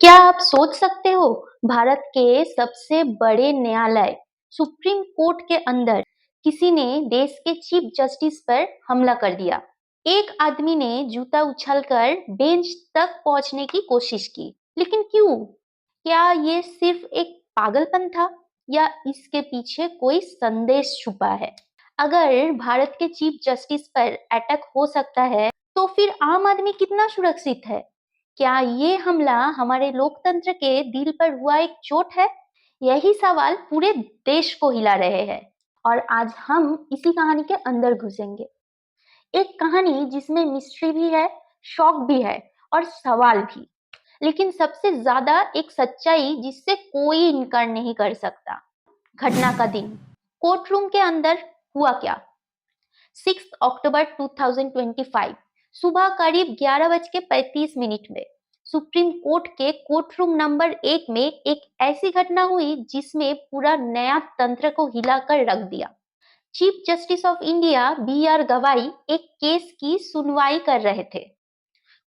क्या आप सोच सकते हो भारत के सबसे बड़े न्यायालय सुप्रीम कोर्ट के अंदर किसी ने देश के चीफ जस्टिस पर हमला कर दिया। एक आदमी ने जूता उछलकर बेंच तक पहुंचने की कोशिश की, लेकिन क्यों? क्या ये सिर्फ एक पागलपन था या इसके पीछे कोई संदेश छुपा है? अगर भारत के चीफ जस्टिस पर अटैक हो सकता है, तो फिर आम आदमी कितना सुरक्षित है? क्या ये हमला हमारे लोकतंत्र के दिल पर हुआ एक चोट है? यही सवाल पूरे देश को हिला रहे हैं और आज हम इसी कहानी के अंदर घुसेंगे। एक कहानी जिसमें मिस्ट्री भी है, शॉक भी है और सवाल भी, लेकिन सबसे ज्यादा एक सच्चाई जिससे कोई इनकार नहीं कर सकता। घटना का दिन, कोर्ट रूम के अंदर हुआ क्या? 6 अक्टूबर 2025 सुबह करीब 11:35 में सुप्रीम कोर्ट के कोर्ट रूम नंबर 1 में एक ऐसी घटना हुई जिसमें पूरा नया तंत्र को हिलाकर रख दिया। Chief justice of India B R. Gavai एक केस की सुनवाई कर रहे थे।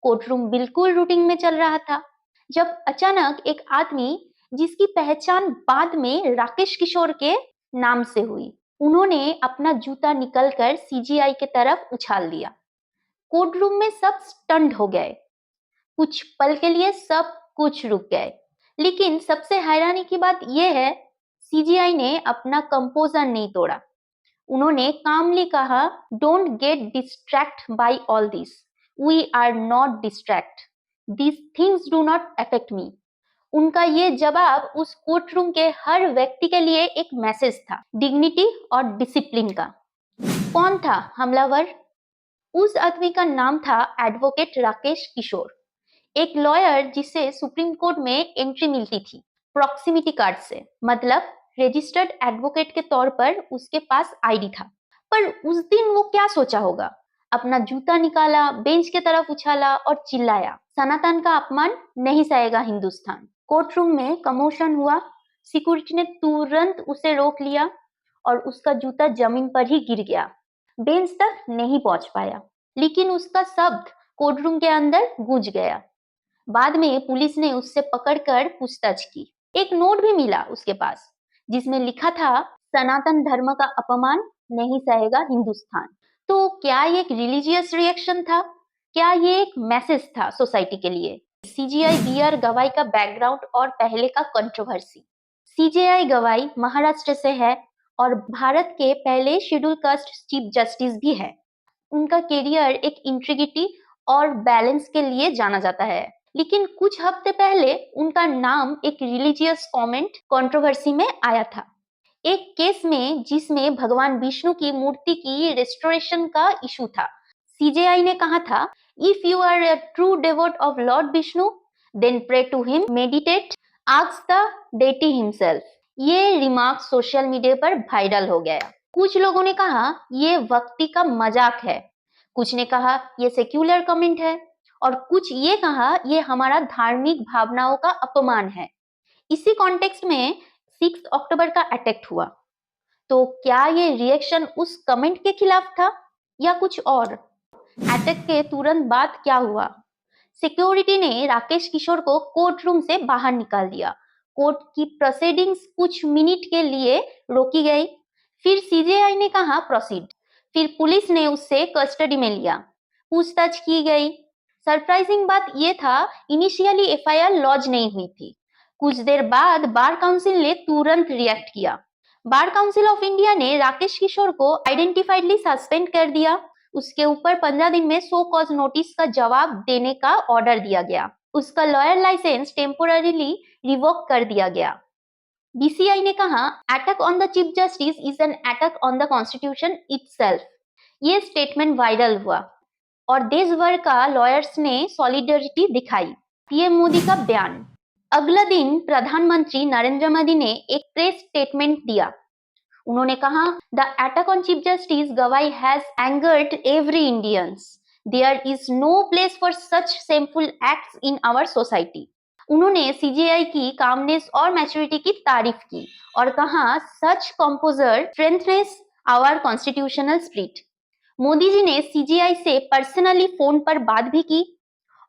कोर्ट रूम बिल्कुल रूटीन में चल रहा था जब अचानक एक आदमी, जिसकी पहचान बाद में राकेश किशोर के नाम से हुई, उन्होंने अपना जूता निकलकर सीजीआई की तरफ उछाल दिया। कोर्ट रूम में सब स्टंड हो गए। कुछ पल के लिए सब कुछ रुक गए, लेकिन सबसे हैरानी की बात यह है, सीजीआई ने अपना कंपोजर नहीं तोड़ा। उन्होंने कामली कहा, don't get distract by all this, we are not distract, these things do not affect me. उनका ये जवाब उस कोर्ट रूम के हर व्यक्ति के लिए एक मैसेज था, डिग्निटी और डिसिप्लिन का। कौन था हमलावर? उस आदमी का नाम था एडवोकेट राकेश किशोर, एक लॉयर जिसे सुप्रीम कोर्ट में एंट्री मिलती थी प्रॉक्सिमिटी कार्ड से, मतलब रजिस्टर्ड एडवोकेट के तौर पर उसके पास आईडी था। पर उस दिन वो क्या सोचा होगा? अपना जूता निकाला, बेंच के तरफ उछाला और चिल्लाया, सनातन का अपमान नहीं सहेगा हिंदुस्तान। कोर्ट रूम में कमोशन हुआ। सिक्योरिटी ने तुरंत उसे रोक लिया और उसका जूता जमीन पर ही गिर गया, बेंच तक नहीं पहुंच पाया, लेकिन उसका शब्द कोर्ट रूम के अंदर गूंज गया। बाद में पुलिस ने उससे पकड़कर पूछताछ की। एक नोट भी मिला उसके पास, जिसमें लिखा था, सनातन धर्म का अपमान नहीं सहेगा हिंदुस्तान। तो क्या ये एक रिलीजियस रिएक्शन था? क्या ये एक मैसेज था सोसाइटी के लिए? CJI B R. गवाई का बैकग्राउंड और पहले का कंट्रोवर्सी। सीजेआई गवाई महाराष्ट्र से है और भारत के पहले शेड्यूल कास्ट चीफ जस्टिस भी है। उनका करियर एक इंटीग्रिटी और बैलेंस के लिए जाना जाता है, लेकिन कुछ हफ्ते पहले उनका नाम एक रिलीजियस कमेंट कंट्रोवर्सी में आया था। एक केस में जिसमें भगवान विष्णु की मूर्ति की रेस्टोरेशन का इशू था। सीजेआई ने कहा था, if you are a true devotee of lord Vishnu, then pray to him, meditate, ask the deity himself. ये रिमार्क सोशल मीडिया पर वायरल हो गया। कुछ लोगों ने कहा ये वक्ति का मजाक है, कुछ ने कहा ये सेक्युलर कमेंट है और कुछ ये कहा ये हमारा धार्मिक भावनाओं का अपमान है। इसी कॉन्टेक्स्ट में 6 अक्टूबर का अटैक हुआ। तो क्या ये रिएक्शन उस कमेंट के खिलाफ था या कुछ और? अटैक के तुरंत बाद क्या हुआ? सिक्योरिटी ने राकेश किशोर को कोर्ट रूम से बाहर निकाल दिया। कोर्ट की प्रोसीडिंग्स कुछ मिनट के लिए रोकी गई। फिर सीजेआई ने कहा प्रोसीड। फिर पुलिस ने उससे कस्टडी में लिया, पूछताछ की गई। सरप्राइजिंग बात यह था, इनिशियली एफआईआर लॉन्च नहीं हुई थी। कुछ देर बाद बार काउंसिल ने तुरंत रिएक्ट किया। बार काउंसिल ऑफ इंडिया ने राकेश किशोर को आइडेंटिफाइडली सस्पेंड कर दिया। उसके ऊपर 15 दिन में सो कॉज नोटिस का जवाब देने का ऑर्डर दिया गया। उसका लॉयर लाइसेंस टेम्पोररीली रिवोक कर दिया गया। बीसीआई ने कहा, attack on the chief justice is an attack on the constitution itself. ये स्टेटमेंट वायरल हुआ और देश भर का लॉयर्स ने सॉलिडरिटी दिखाई। पीएम मोदी का बयान। अगला दिन प्रधानमंत्री नरेंद्र मोदी ने एक प्रेस स्टेटमेंट दिया। उन्होंने कहा, the attack on chief justice Gavai has angered every Indians, there is no place for such shameful acts in our society. उन्होंने सीजीआई की कामनेस और मैच्योरिटी की तारीफ की और कहा, such composure strengthens our constitutional spirit. Modi ji ने सीजीआई से पर्सनली फोन पर बात भी की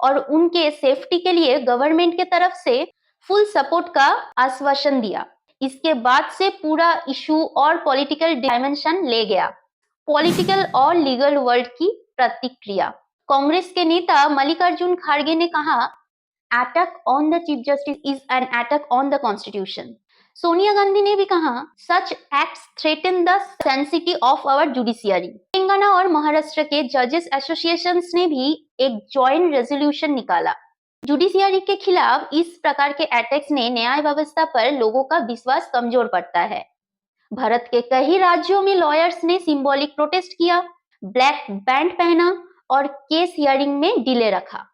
और उनके सेफ्टी के लिए गवर्नमेंट के तरफ से फुल सपोर्ट का आश्वासन दिया। इसके बाद से पूरा इशू और पॉलिटिकल डायमेंशन ले गया। पॉलिटिकल और लीगल वर्ल्ड की प्रतिक्रिया। कांग्रेस के नेता मल्लिकार्जुन खड़गे ने कहा, attack on the chief justice is an attack on the constitution. Sonia Gandhi ने भी कहा, such acts threaten the sanctity of our judiciary. Telangana और महाराष्ट्र के जजेस एसोसिएशंस ने भी एक जॉइंट रेजोल्यूशन निकाला। जुडिशियरी के खिलाफ इस प्रकार के अटैक्स ने न्याय व्यवस्था पर लोगों का विश्वास कमजोर पड़ता है। भारत के कई राज्यों में लॉयर्स ने सिंबॉलिक प्रोटेस्ट किया, ब्लैक बैंड पहना और केस हियरिंग में डिले रखा।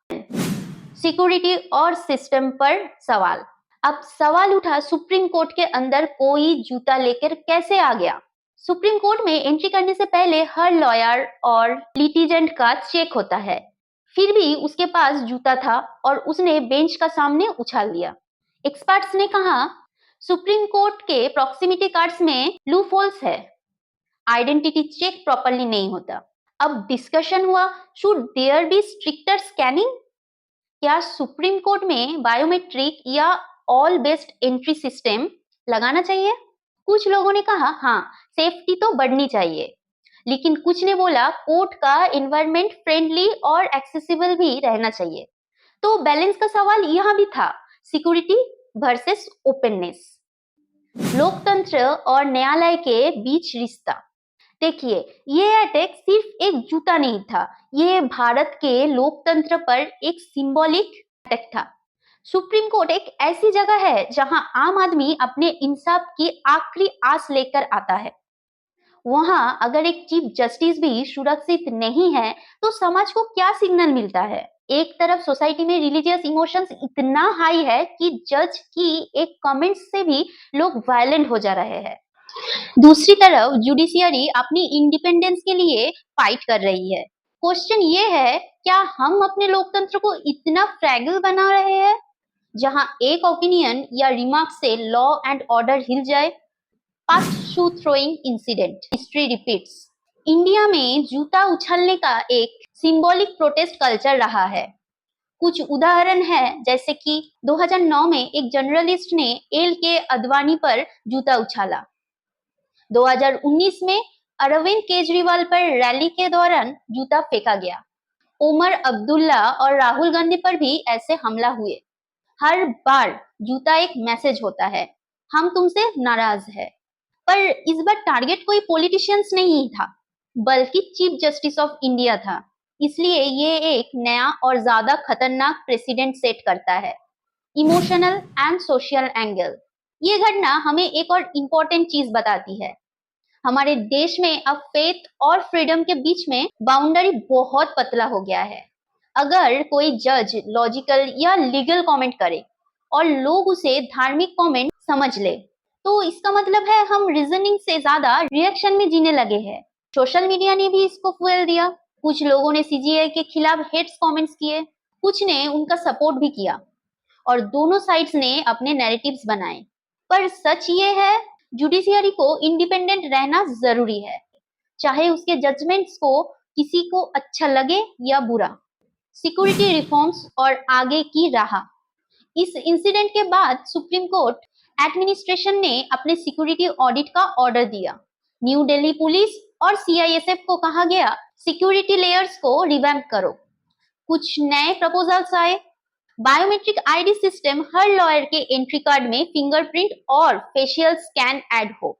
सिक्योरिटी और सिस्टम पर सवाल। अब सवाल उठा, सुप्रीम कोर्ट के अंदर कोई जूता लेकर कैसे आ गया? सुप्रीम कोर्ट में एंट्री करने से पहले हर लॉयर और लिटिजेंट का चेक होता है। फिर भी उसके पास जूता था और उसने बेंच का सामने उछाल दिया। एक्सपर्ट्स ने कहा, सुप्रीम कोर्ट के प्रॉक्सिमिटी कार्ड्स में लूप होल्स है, आइडेंटिटी चेक प्रॉपरली नहीं होता। अब डिस्कशन हुआ, should there be stricter scanning? क्या सुप्रीम कोर्ट में बायोमेट्रिक या ऑल बेस्ड एंट्री सिस्टम लगाना चाहिए? कुछ लोगों ने कहा, हाँ, सेफ्टी तो बढ़नी चाहिए, लेकिन कुछ ने बोला कोर्ट का एनवायरनमेंट फ्रेंडली और एक्सेसिबल भी रहना चाहिए। तो बैलेंस का सवाल यहाँ भी था, सिक्योरिटी वर्सेस ओपननेस, लोकतंत्र और न्यायालय के बीच रिश्ता। देखिए, ये अटैक सिर्फ एक जूता नहीं था, ये भारत के लोकतंत्र पर एक सिंबॉलिक अटैक था। सुप्रीम कोर्ट एक ऐसी जगह है जहां आम आदमी अपने इंसाफ की आखिरी आस लेकर आता है। वहां अगर एक चीफ जस्टिस भी सुरक्षित नहीं है तो समाज को क्या सिग्नल मिलता है? एक तरफ सोसाइटी में रिलीजियस इमोशंस इतना हाई है कि जज की एक कमेंट से भी लोग वायलेंट हो जा रहे हैं। दूसरी तरफ जुडिशियरी अपनी इंडिपेंडेंस के लिए फाइट कर रही है। क्वेश्चन ये है, क्या हम अपने लोकतंत्र को इतना फ्रैगल बना रहे हैं जहां एक ओपिनियन या रिमार्क से लॉ एंड ऑर्डर हिल जाए? Past shoe throwing incident, history repeats. India में जूता उछलने का एक सिंबॉलिक प्रोटेस्ट कल्चर रहा है। कुछ उदाहरण है, जैसे कि 2009 में एक जर्नलिस्ट ने एल के अडवाणी पर जूता उछाला। 2019 में अरविंद केजरीवाल पर रैली के दौरान जूता फेंका गया। उमर अब्दुल्ला और राहुल गांधी पर भी ऐसे हमला हुए। हर बार जूता एक मैसेज होता है, हम तुमसे नाराज है। पर इस बार टारगेट कोई पॉलिटिशियंस नहीं था, बल्कि चीफ जस्टिस ऑफ इंडिया था। इसलिए ये एक नया और ज्यादा खतरनाक प्रेसिडेंट सेट करता है। Emotional and social angle. ये घटना हमें एक और इम्पोर्टेंट चीज बताती है, हमारे देश में अब फेथ और फ्रीडम के बीच में बाउंड्री बहुत पतला हो गया है। अगर कोई जज लॉजिकल या लीगल कमेंट करे और लोग उसे धार्मिक कमेंट समझ ले, तो इसका मतलब है हम रीजनिंग से ज्यादा रिएक्शन में जीने लगे हैं। सोशल मीडिया ने भी इसको फुएल दिया। कुछ लोगों ने सीजीआई के खिलाफ हेट्स कमेंट्स किए, कुछ ने उनका सपोर्ट भी किया और दोनों साइड्स ने अपने नैरेटिव्स बनाए। पर सच ये है, जुडिशियरी को इंडिपेंडेंट रहना जरूरी है, चाहे उसके जजमेंट्स को किसी को अच्छा लगे या बुरा। सिक्योरिटी रिफॉर्म्स और आगे की राह। इस इंसिडेंट के बाद सुप्रीम कोर्ट एडमिनिस्ट्रेशन ने अपने सिक्योरिटी ऑडिट का ऑर्डर दिया। न्यू दिल्ली पुलिस और सीआईएसएफ को कहा गया, सिक्योरिटी लेयर्स को रिवैम्प करो। कुछ नए प्रपोजल्स आए। बायोमेट्रिक आईडी सिस्टम, हर लॉयर के एंट्री कार्ड में फिंगरप्रिंट और फेशियल स्कैन ऐड हो।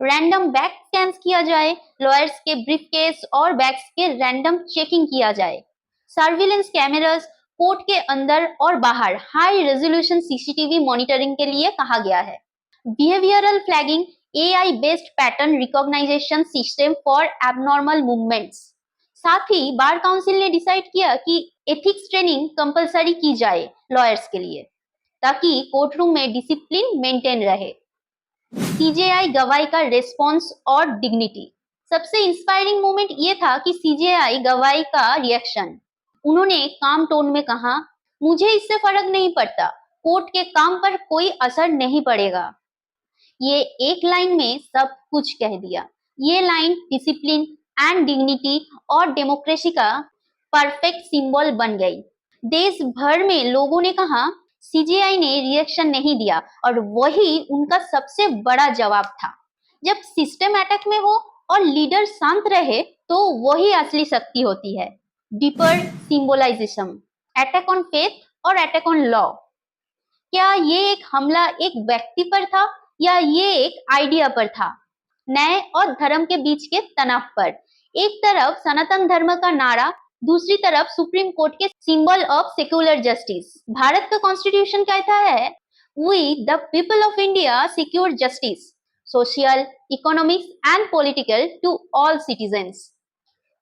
रैंडम बैग स्कैन किया जाए, लॉयर्स के ब्रीफकेस और बैग्स के रैंडम चेकिंग किया जाए। सर्विलेंस कैमरास, कोर्ट के अंदर और बाहर हाई रेजोल्यूशन सीसीटीवी मॉनिटरिंग के लिए कहा गया है। Behavioural flagging, AI based pattern recognization system for abnormal movements. साथ ही बार काउंसिल ने डिसाइड किया कि एथिक्स ट्रेनिंग कंपलसरी की जाए लॉयर्स के लिए, ताकि कोर्ट रूम में डिसिप्लिन मेंटेन रहे। सीजेआई गवाही का रेस्पॉन्स और डिग्निटी। सबसे इंस्पायरिंग मोमेंट ये था कि सीजेआई गवाही का रिएक्शन। उन्होंने काम टोन में कहा, मुझे इससे फर्क नहीं पड़ता, कोर्ट के काम पर कोई असर नहीं पड़ेगा। ये एक लाइन में सब कुछ कह दिया। ये लाइन डिसिप्लिन एंड डिग्निटी और डेमोक्रेसी का परफेक्ट सिंबल बन गई। देश भर में लोगों ने कहा, सीजीआई ने रिएक्शन नहीं दिया और वही उनका सबसे बड़ा जवाब था। जब सिस्टम अटैक में हो और लीडर शांत रहे तो वही असली शक्ति होती है। डीपर सिंबोलाइजेशन, अटैक ऑन फेथ और अटैक ऑन लॉ। क्या ये एक हमला एक व्यक्ति पर था या ये एक आइडिया पर था? न्याय और धर्म के बीच के तनाव पर। एक तरफ सनातन धर्म का नारा, दूसरी तरफ सुप्रीम कोर्ट के symbol of secular justice. Bharat का कॉन्स्टिट्यूशन कहता है, we the people of India secure justice social, economics and political to all citizens.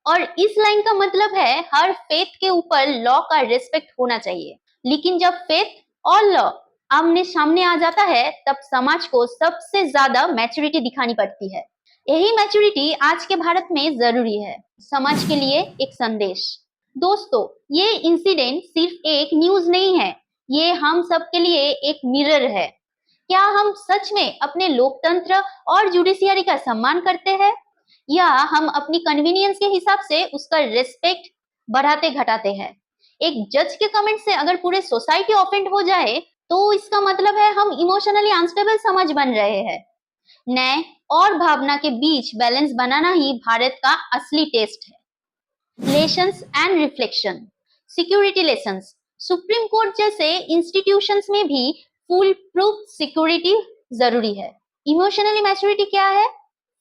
और इस लाइन का मतलब है हर फेथ के ऊपर लॉ का रिस्पेक्ट होना चाहिए। लेकिन जब फेथ और लॉ आमने सामने आ जाता है तब समाज को सबसे ज्यादा मैच्योरिटी दिखानी पड़ती है। यही मैच्योरिटी आज के भारत में जरूरी है। समाज के लिए एक संदेश। दोस्तों, ये इंसिडेंट सिर्फ एक न्यूज नहीं है, ये हम सब के लिए एक मिरर है। क्या हम सच में अपने लोकतंत्र और जुडिशियरी का सम्मान करते हैं या हम अपनी कन्वीनियंस के हिसाब से उसका रिस्पेक्ट बढ़ाते घटाते हैं? एक जज के कमेंट से अगर पूरे सोसाइटी ऑफेंड हो जाए तो इसका मतलब है हम इमोशनली अनस्टेबल समाज बन रहे हैं। न्याय और भावना के बीच बैलेंस बनाना ही भारत का असली टेस्ट है। Lessons and reflection, security lessons. Supreme court जैसे इंस्टीट्यूशंस में भी फुल प्रूफ सिक्योरिटी जरूरी है। इमोशनली मैच्योरिटी क्या है?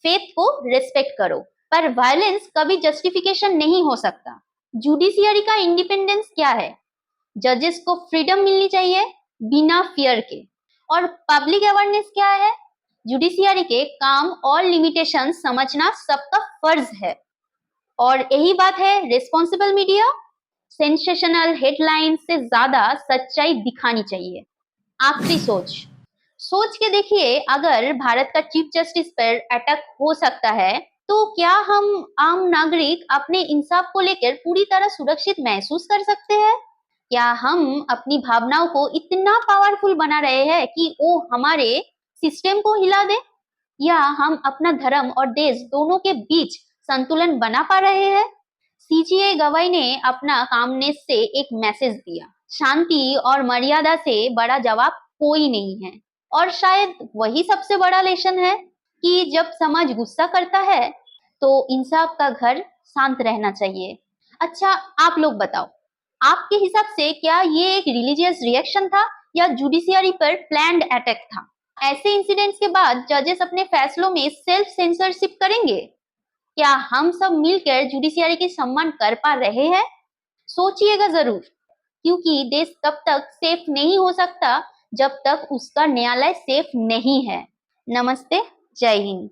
फेथ को रिस्पेक्ट करो, पर वायलेंस कभी जस्टिफिकेशन नहीं हो सकता। जुडिशियरी का इंडिपेंडेंस क्या है? जजेस को फ्रीडम मिलनी चाहिए बिना फियर के। और पब्लिक अवेयरनेस क्या है? जुडिशियरी के काम और लिमिटेशन समझना सबका फर्ज है। और यही बात है रिस्पॉन्सिबल मीडिया, सेंसेशनल हेडलाइंस से ज्यादा सच्चाई दिखानी चाहिए। आखिरी सोच, सोच के देखिए, अगर भारत का चीफ जस्टिस पर अटैक हो सकता है तो क्या हम आम नागरिक अपने इंसाफ को लेकर पूरी तरह सुरक्षित महसूस कर सकते हैं? क्या हम अपनी भावनाओं को इतना पावरफुल बना रहे हैं कि वो हमारे सिस्टम को हिला दे? या हम अपना धर्म और देश दोनों के बीच संतुलन बना पा रहे हैं? सीजीआई गवाही ने अपना कामनेस से एक मैसेज दिया, शांति और मर्यादा से बड़ा जवाब कोई नहीं है। और शायद वही सबसे बड़ा लेसन है कि जब समाज गुस्सा करता है तो इंसाफ का घर शांत रहना चाहिए। अच्छा, आप लोग बताओ, आपके हिसाब से क्या ये एक रिलीजियस रिएक्शन था या जुडिशियरी पर प्लान्ड अटैक था? ऐसे इंसिडेंट्स के बाद जजेस अपने फैसलों में सेल्फ सेंसरशिप करेंगे? क्या हम सब मिलकर जुडिशियरी की सम्मान कर पा रहे हैं? सोचिएगा जरूर, क्योंकि देश तब तक सेफ नहीं हो सकता जब तक उसका न्यायालय सेफ नहीं है। नमस्ते, जय हिंद।